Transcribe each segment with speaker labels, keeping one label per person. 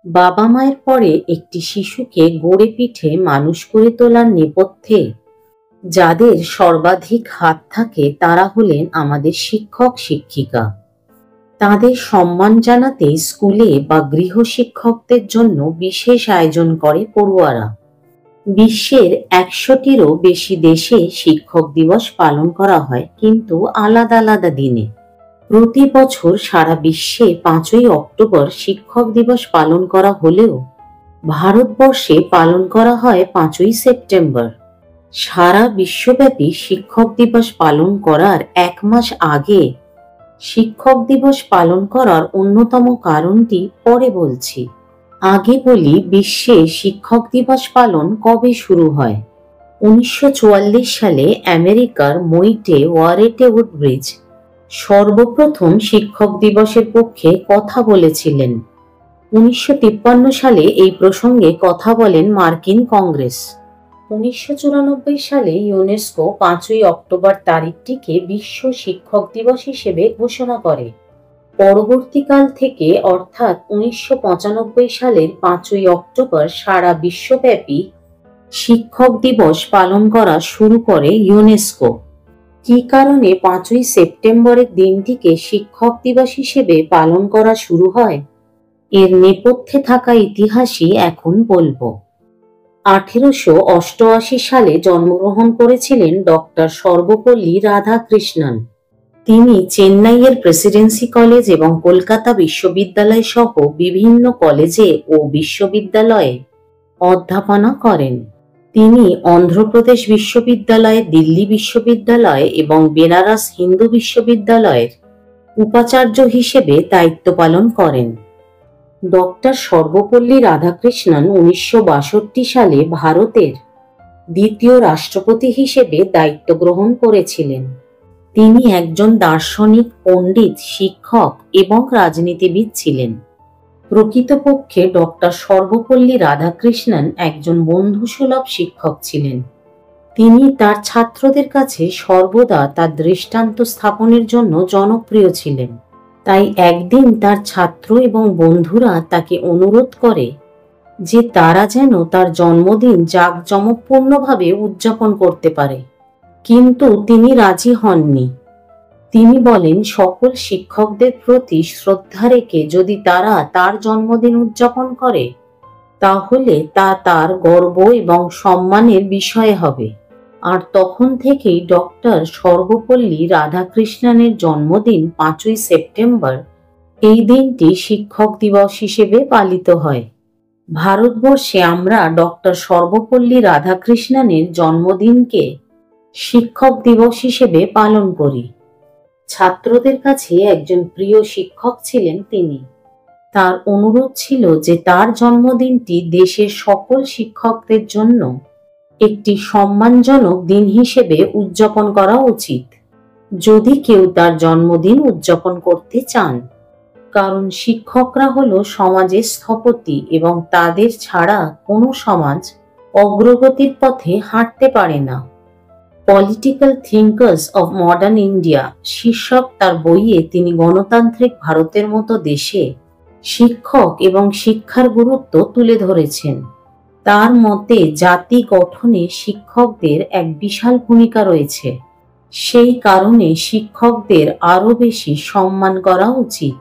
Speaker 1: বাবা মায়ের পরে একটি শিশুকে গড়ে পিঠে মানুষ করে তোলার নেপথ্যে যাদের সর্বাধিক হাত থাকে তারা হলেন আমাদের শিক্ষক শিক্ষিকা। তাদের সম্মান জানাতে স্কুলে বা গৃহ শিক্ষকদের জন্য বিশেষ আয়োজন করে পড়ুয়ারা। বিশ্বের ১০০টিরও বেশি দেশে শিক্ষক দিবস পালন করা হয়, কিন্তু আলাদা আলাদা দিনে। প্রতি বছর সারা বিশ্বে ৫ই অক্টোবর শিক্ষক দিবস পালন করা হলেও ভারতবর্ষে পালন করা হয় ৫ই সেপ্টেম্বর। সারা বিশ্বব্যাপী শিক্ষক দিবস পালন করার ১ মাস আগে শিক্ষক দিবস পালন করার অন্যতম কারণটি পরে বলছি। আগে বলি বিশ্বে শিক্ষক দিবস পালন কবে শুরু হয়। ১৯৪৪ সালে আমেরিকার মইটে ওয়ারেটে উডব্রিজ সর্বপ্রথম শিক্ষক দিবসের পক্ষে কথা বলেছিলেন। ১৯৫৩ সালে এই প্রসঙ্গে কথা বলেন মার্কিন কংগ্রেস। ১৯৯৪ সালে ইউনেস্কো ৫ই অক্টোবর তারিখটিকে বিশ্ব শিক্ষক দিবস হিসেবে ঘোষণা করে। পরবর্তীকাল থেকে অর্থাৎ ১৯৯৫ সালের ৫ই অক্টোবর সারা বিশ্বব্যাপী শিক্ষক দিবস পালন করা শুরু করে ইউনেস্কো। কী কারণে ৫ই সেপ্টেম্বরের দিনটিকে শিক্ষক দিবস হিসেবে পালন করা শুরু হয়, এর নেপথ্যে থাকা ইতিহাসই এখন বলবো। ১৮৮৮ সালে জন্মগ্রহণ করেছিলেন ডক্টর সর্বপল্লী রাধাকৃষ্ণন। তিনি চেন্নাইয়ের প্রেসিডেন্সি কলেজ এবং কলকাতা বিশ্ববিদ্যালয় সহ বিভিন্ন কলেজে ও বিশ্ববিদ্যালয়ে অধ্যাপনা করেন। তিনি অন্ধ্রপ্রদেশ বিশ্ববিদ্যালয়, দিল্লি বিশ্ববিদ্যালয় এবং বেনারস হিন্দু বিশ্ববিদ্যালয়ের উপাচার্য হিসেবে দায়িত্ব পালন করেন। ডক্টর সর্বপল্লী রাধাকৃষ্ণন ১৯৬২ সালে ভারতের দ্বিতীয় রাষ্ট্রপতি হিসেবে দায়িত্ব গ্রহণ করেছিলেন। তিনি একজন দার্শনিক, পণ্ডিত, শিক্ষক এবং রাজনীতিবিদ ছিলেন। প্রকৃতপক্ষে ডক্টর সর্বপল্লী রাধাকৃষ্ণন একজন বন্ধুসুলভ শিক্ষক ছিলেন। তিনি তার ছাত্রদের কাছে সর্বদা তার দৃষ্টান্ত স্থাপনের জন্য জনপ্রিয় ছিলেন। তাই একদিন তার ছাত্র এবং বন্ধুরা তাকে অনুরোধ করে যে তারা যেন তার জন্মদিন জাঁকজমকপূর্ণভাবে উদযাপন করতে পারে, কিন্তু তিনি রাজি হননি। তিনি বলেন, সকল শিক্ষকদের প্রতি শ্রদ্ধা রেখে যদি তারা তার জন্মদিন উদযাপন করে তাহলে তা তার গর্ব এবং সম্মানের বিষয় হবে। আর তখন থেকেই ডক্টর সর্বপল্লী রাধাকৃষ্ণনের জন্মদিন ৫ই সেপ্টেম্বর এই দিনটি শিক্ষক দিবস হিসেবে পালিত হয়। ভারতবর্ষে আমরা ডক্টর সর্বপল্লী রাধাকৃষ্ণনের জন্মদিনকে শিক্ষক দিবস হিসেবে পালন করি। ছাত্রদের কাছে একজন প্রিয় শিক্ষক ছিলেন তিনি। তার অনুরোধ ছিল যে তার জন্মদিনটি দেশের সকল শিক্ষকদের জন্য একটি সম্মানজনক দিন হিসেবে উদযাপন করা উচিত, যদি কেউ তার জন্মদিন উদযাপন করতে চান। কারণ শিক্ষকরা হলো সমাজের স্থপতি এবং তাদের ছাড়া কোনো সমাজ অগ্রগতির পথে হাঁটতে পারে না। Political thinkers of modern India শীর্ষক তার বইয়ে তিনি গণতান্ত্রিক ভারতের মতো দেশে শিক্ষক এবং শিক্ষার গুরুত্ব তুলে ধরেছেন। তার মতে জাতি গঠনে শিক্ষকদের এক বিশাল ভূমিকা রয়েছে। সেই কারণে শিক্ষকদের আরো বেশি সম্মান করা উচিত।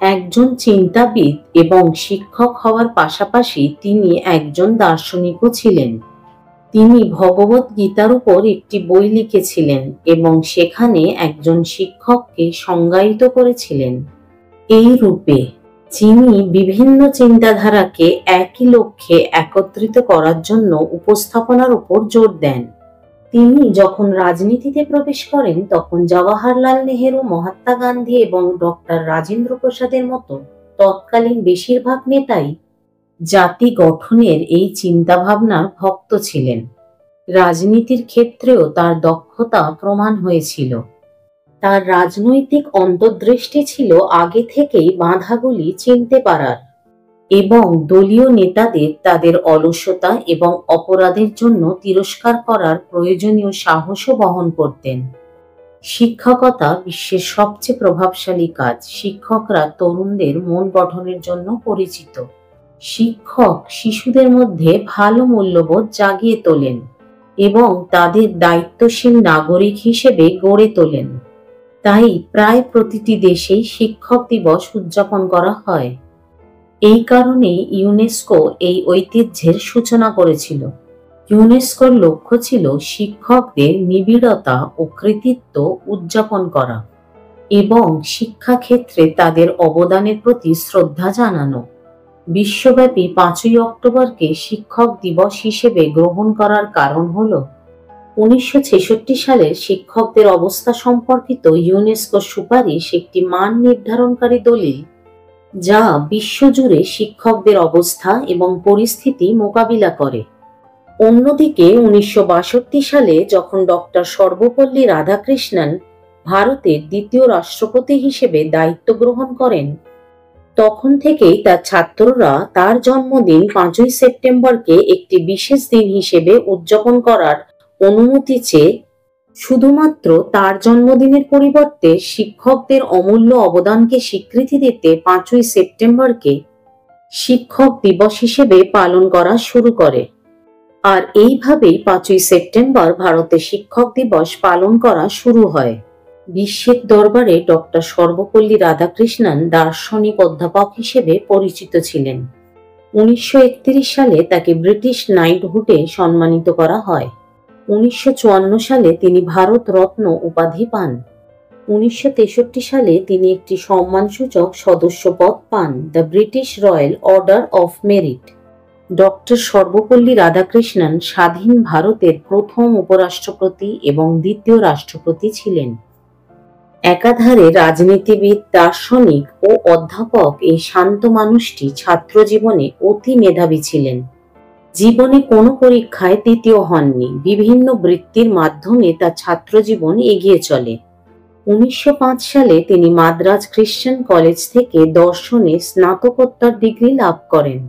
Speaker 1: একজন চিন্তাবিদ এবং শিক্ষক হওয়ার পাশাপাশি তিনি একজন দার্শনিকও ছিলেন। তিনি ভগবত গীতার উপর একটি বই লিখেছিলেন এবং সেখানে একজন শিক্ষককে সংজ্ঞায়িত করেছিলেন এই রূপে, যিনি বিভিন্ন চিন্তাধারাকে একই লক্ষ্যে একত্রিত করার জন্য উপস্থাপনার উপর জোর দেন। তিনি যখন রাজনীতিতে প্রবেশ করেন তখন জওয়াহরলাল নেহেরু, মহাত্মা গান্ধী এবং ডক্টর রাজেন্দ্র প্রসাদের মতো তৎকালীন বেশিরভাগ নেতাই জাতি গঠনের এই চিন্তাভাবনার ভক্ত ছিলেন। রাজনীতির ক্ষেত্রেও তার দক্ষতা প্রমাণ হয়েছিল। তার রাজনৈতিক অন্তর্দৃষ্টি ছিল আগে থেকেই বাধাগুলি চিনতে পারার এবং দলীয় নেতাদের তাদের অলসতা এবং অপরাধের জন্য তিরস্কার করার প্রয়োজনীয় সাহসও বহন করতেন। শিক্ষকতা বিশ্বের সবচেয়ে প্রভাবশালী কাজ। শিক্ষকরা তরুণদের মন গঠনের জন্য পরিচিত। শিক্ষক শিশুদের মধ্যে ভালো মূল্যবোধ জাগিয়ে তোলেন এবং তাদের দায়িত্বশীল নাগরিক হিসেবে গড়ে তোলেন। তাই প্রায় প্রতিটি দেশেই শিক্ষক দিবস উদযাপন করা হয়। এই কারণে ইউনেস্কো এই ঐতিহ্যের সূচনা করেছিল। ইউনেস্কোর লক্ষ্য ছিল শিক্ষকদের নিবিড়তা ও কৃতিত্ব উদযাপন করা এবং শিক্ষাক্ষেত্রে তাদের অবদানের প্রতি শ্রদ্ধা জানানো। বিশ্বব্যাপী 5ই অক্টোবরকে শিক্ষক দিবস হিসেবে গ্রহণ করার কারণ হল 1966 সালের শিক্ষকদের অবস্থা সম্পর্কিত ইউনেস্কোর সুপারিশ একটি মান নির্ধারণকারী দলিল, যা বিশ্বজুড়ে শিক্ষকদের অবস্থা এবং পরিস্থিতি মোকাবিলা করে। অন্যদিকে 1962 সালে যখন ডক্টর সর্বপল্লী রাধাকৃষ্ণন ভারতের দ্বিতীয় রাষ্ট্রপতি হিসেবে দায়িত্ব গ্রহণ করেন, তখন থেকেই তার ছাত্ররা তার জন্মদিন 5ই সেপ্টেম্বরকে একটি বিশেষ দিন হিসেবে উদযাপন করার অনুমতি চেয়ে শুধুমাত্র তার জন্মদিনের পরিবর্তে শিক্ষকদের অমূল্য অবদানকে স্বীকৃতি দিতে 5ই সেপ্টেম্বরকে শিক্ষক দিবস হিসেবে পালন করা শুরু করে। আর এইভাবেই 5ই সেপ্টেম্বর ভারতে শিক্ষক দিবস পালন করা শুরু হয়। বিশ্বের দরবারে ডক্টর সর্বপল্লী রাধাকৃষ্ণন দার্শনিক অধ্যাপক হিসেবে পরিচিত ছিলেন। 1931 সালে তাকে ব্রিটিশ নাইটহুডে সম্মানিত করা হয়। 1954 সালে তিনি ভারত রত্ন উপাধি পান। 1963 সালে তিনি একটি সম্মানসূচক সদস্যপদ পান, the British royal order of merit. Doctor Sarvepalli Radhakrishnan স্বাধীন ভারতের প্রথম উপরাষ্ট্রপতি এবং দ্বিতীয় রাষ্ট্রপতি ছিলেন। একাধারে রাজনীতিবিদ, দার্শনিক ও অধ্যাপক এই শান্ত মানুষটি ছাত্র জীবনে অতি মেধাবী ছিলেন। জীবনে কোনো পরীক্ষায় তৃতীয় হননি। বিভিন্ন বৃত্তির মাধ্যমে তার ছাত্র জীবন এগিয়ে চলে। 1905 সালে তিনি মাদ্রাজ খ্রিস্টান কলেজ থেকে দর্শনে স্নাতকোত্তর ডিগ্রি লাভ করেন।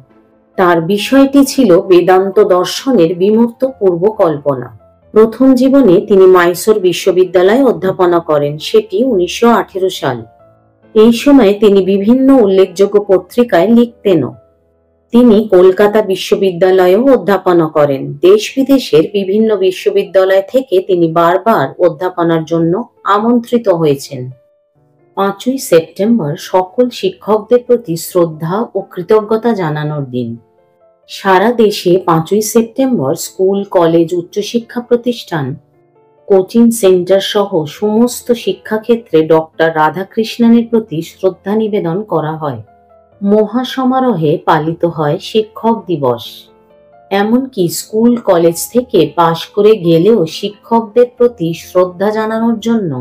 Speaker 1: তার বিষয়টি ছিল বেদান্ত দর্শনের বিমূর্ত পূর্বকল্পনা। প্রথম জীবনে তিনি মাইসোর বিশ্ববিদ্যালয়ে অধ্যাপনা করেন, সেটি 1918 সাল। এই সময়ে তিনি বিভিন্ন উল্লেখযোগ্য পত্রিকায় লিখতেনও। তিনি কলকাতা বিশ্ববিদ্যালয়েও অধ্যাপনা করেন। দেশ বিদেশের বিভিন্ন বিশ্ববিদ্যালয় থেকে তিনি বারবার অধ্যাপনার জন্য আমন্ত্রিত হয়েছেন। 5ই সেপ্টেম্বর সকল শিক্ষকদের প্রতি শ্রদ্ধা ও কৃতজ্ঞতা জানানোর দিন। সারা দেশে 5ই সেপ্টেম্বর স্কুল, কলেজ, উচ্চশিক্ষা প্রতিষ্ঠান, কোচিং সেন্টার সহ সমস্ত শিক্ষাক্ষেত্রে ডক্টর রাধাকৃষ্ণনের প্রতি শ্রদ্ধা নিবেদন করা হয়। মহাসমারোহে পালিত হয় শিক্ষক দিবস। এমনকি স্কুল, কলেজ থেকে পাশ করে গেলেও শিক্ষকদের প্রতি শ্রদ্ধা জানানোর জন্য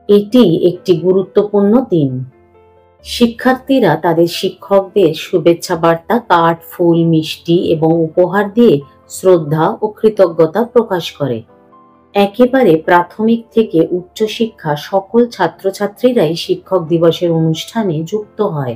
Speaker 1: এটি একটি গুরুত্বপূর্ণ দিন। শিক্ষার্থীরা তাদের শিক্ষকদের শুভেচ্ছা বার্তা, কার্ড, ফুল, মিষ্টি এবং উপহার দিয়ে শ্রদ্ধা ও কৃতজ্ঞতা প্রকাশ করে। একেবারে প্রাথমিক থেকে উচ্চশিক্ষা সকল ছাত্রছাত্রীরাই শিক্ষক দিবসের অনুষ্ঠানে যুক্ত হয়।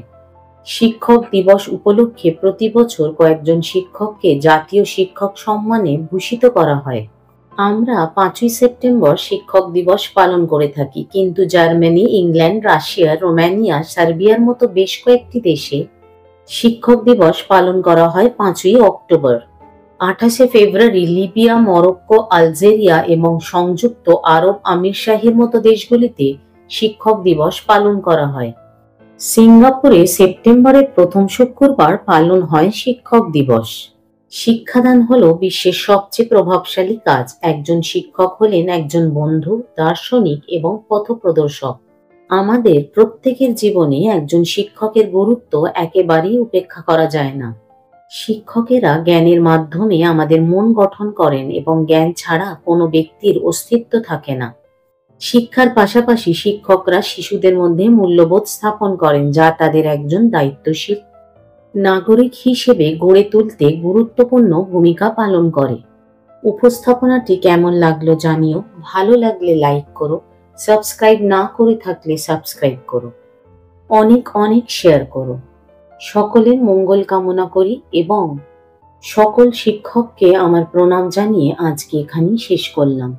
Speaker 1: শিক্ষক দিবস উপলক্ষে প্রতি বছর কয়েকজন শিক্ষককে জাতীয় শিক্ষক সম্মানে ভূষিত করা হয়। আমরা 5ই সেপ্টেম্বর শিক্ষক দিবস পালন করে থাকি, কিন্তু জার্মানি, ইংল্যান্ড, রাশিয়া, রোমানিয়া, সার্বিয়ার মতো বেশ কয়েকটি দেশে শিক্ষক দিবস পালন করা হয় 5ই অক্টোবর। 28শে ফেব্রুয়ারি লিবিয়া, মরক্কো, আলজেরিয়া এবং সংযুক্ত আরব আমিরশাহির মতো দেশগুলিতে শিক্ষক দিবস পালন করা হয়। সিঙ্গাপুরে সেপ্টেম্বরের প্রথম শুক্রবার পালন হয় শিক্ষক দিবস। শিক্ষাদান হলো বিশ্বের সবচেয়ে প্রভাবশালী কাজ। একজন শিক্ষক হলেন একজন বন্ধু, দার্শনিক এবং পথপ্রদর্শক। আমাদের প্রত্যেকের জীবনে একজন শিক্ষকের গুরুত্ব একেবারেই উপেক্ষা করা যায় না। শিক্ষকেরা জ্ঞানের মাধ্যমে আমাদের মন গঠন করেন এবং জ্ঞান ছাড়া কোনো ব্যক্তির অস্তিত্ব থাকে না। শিক্ষার পাশাপাশি শিক্ষকরা শিশুদের মধ্যে মূল্যবোধ স্থাপন করেন, যা তাদের একজন দায়িত্বশীল নাগরিক হিসেবে গড়ে তুলতে গুরুত্বপূর্ণ ভূমিকা পালন করে। উপস্থাপনাটি কেমন লাগলো জানিও। ভালো লাগলে লাইক করো, সাবস্ক্রাইব না করে থাকলে সাবস্ক্রাইব করো, অনেক অনেক শেয়ার করো। সকলের মঙ্গল কামনা করি এবং সকল শিক্ষককে আমার প্রণাম জানিয়ে আজকে এখানেই শেষ করলাম।